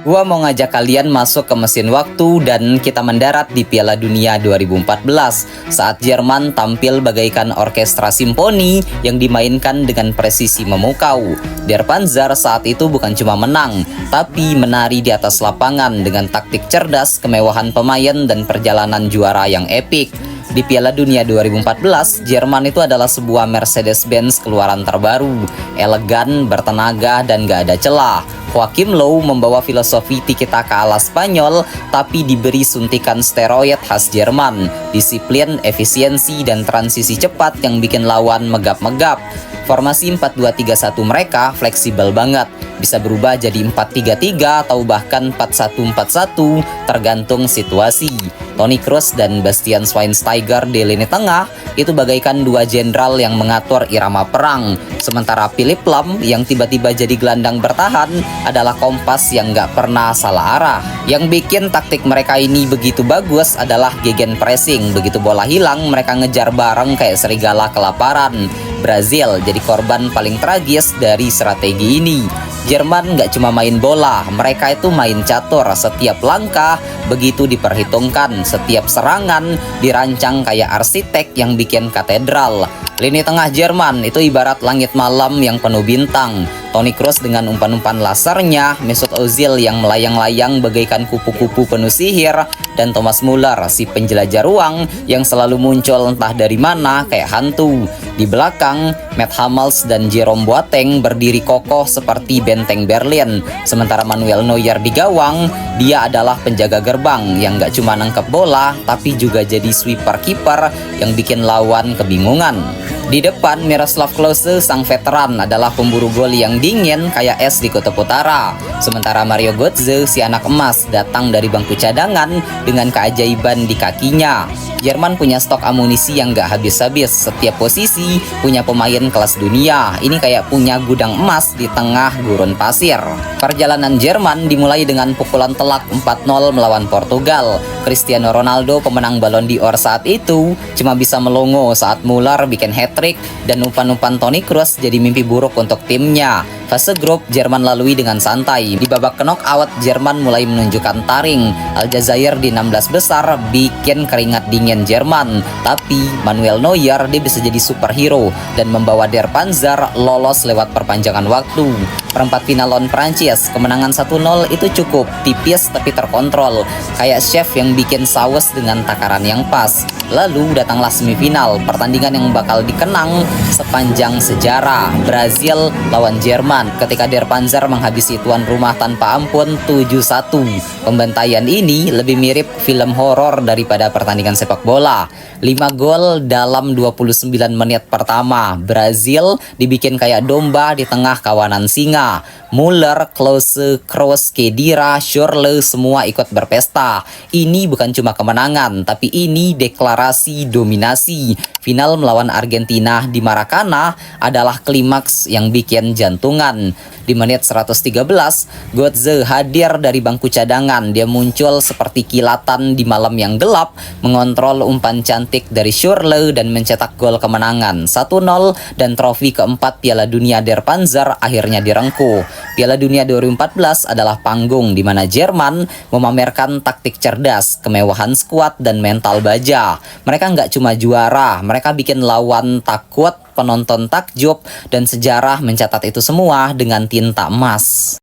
Gua mau ngajak kalian masuk ke mesin waktu dan kita mendarat di Piala Dunia 2014 saat Jerman tampil bagaikan orkestra simfoni yang dimainkan dengan presisi memukau. Der Panzer saat itu bukan cuma menang, tapi menari di atas lapangan dengan taktik cerdas, kemewahan pemain, dan perjalanan juara yang epik. Di Piala Dunia 2014, Jerman itu adalah sebuah Mercedes-Benz keluaran terbaru, elegan, bertenaga, dan gak ada celah. Joachim Löw membawa filosofi tiki-taka ala Spanyol, tapi diberi suntikan steroid khas Jerman, disiplin, efisiensi, dan transisi cepat yang bikin lawan megap-megap. Formasi 4-2-3-1 mereka fleksibel banget, bisa berubah jadi 4-3-3 atau bahkan 4-1-4-1 tergantung situasi. Toni Kroos dan Bastian Schweinsteiger di lini tengah itu bagaikan dua jenderal yang mengatur irama perang. Sementara Philipp Lahm yang tiba-tiba jadi gelandang bertahan adalah kompas yang gak pernah salah arah. Yang bikin taktik mereka ini begitu bagus adalah gegenpressing. Begitu bola hilang, mereka ngejar bareng kayak serigala kelaparan. Brazil jadi korban paling tragis dari strategi ini. Jerman nggak cuma main bola, mereka itu main catur. Setiap langkah begitu diperhitungkan, setiap serangan dirancang kayak arsitek yang bikin katedral. Lini tengah Jerman itu ibarat langit malam yang penuh bintang. Toni Kroos dengan umpan-umpan lasernya, Mesut Ozil yang melayang-layang bagaikan kupu-kupu penuh sihir, dan Thomas Muller si penjelajah ruang yang selalu muncul entah dari mana kayak hantu. Di belakang, Matt Hummels dan Jerome Boateng berdiri kokoh seperti benteng Berlin. Sementara Manuel Neuer di gawang, dia adalah penjaga gerbang yang gak cuma nangkep bola, tapi juga jadi sweeper kiper yang bikin lawan kebingungan. Di depan, Miroslav Klose sang veteran adalah pemburu gol yang dingin kayak es di Kutub Utara. Sementara Mario Götze si anak emas datang dari bangku cadangan dengan keajaiban di kakinya. Jerman punya stok amunisi yang gak habis-habis. Setiap posisi punya pemain kelas dunia. Ini kayak punya gudang emas di tengah gurun pasir. Perjalanan Jerman dimulai dengan pukulan telak 4-0 melawan Portugal. Cristiano Ronaldo, pemenang Ballon d'Or saat itu, cuma bisa melongo saat Muller bikin hat-trick dan umpan-umpan Toni Kroos jadi mimpi buruk untuk timnya. Fase grup Jerman lalui dengan santai. Di babak knockout, Jerman mulai menunjukkan taring. Aljazair di 16 besar bikin keringat dingin Jerman. Tapi Manuel Neuer dia bisa jadi superhero dan membawa Der Panzer lolos lewat perpanjangan waktu. Perempat final lawan Prancis, kemenangan 1-0 itu cukup tipis tapi terkontrol. Kayak chef yang bikin saus dengan takaran yang pas. Lalu datanglah semifinal, pertandingan yang bakal dikenang sepanjang sejarah. Brazil lawan Jerman. Ketika Der Panzer menghabisi tuan rumah tanpa ampun 7-1. Pembantaian ini lebih mirip film horor daripada pertandingan sepak bola. 5 gol dalam 29 menit pertama. Brazil dibikin kayak domba di tengah kawanan singa. Muller, Klose, Kroos, Khedira, Schürrle semua ikut berpesta. Ini bukan cuma kemenangan, tapi ini deklarasi dominasi. Final melawan Argentina di Maracana adalah klimaks yang bikin jantungan. Di menit 113, Götze hadir dari bangku cadangan. Dia muncul seperti kilatan di malam yang gelap, mengontrol umpan cantik dari Schürrle dan mencetak gol kemenangan 1-0, dan trofi keempat Piala Dunia Der Panzer akhirnya direngkuh. Piala Dunia 2014 adalah panggung di mana Jerman memamerkan taktik cerdas, kemewahan skuad, dan mental baja. Mereka nggak cuma juara, mereka bikin lawan takut, penonton takjub, dan sejarah mencatat itu semua dengan tinta emas.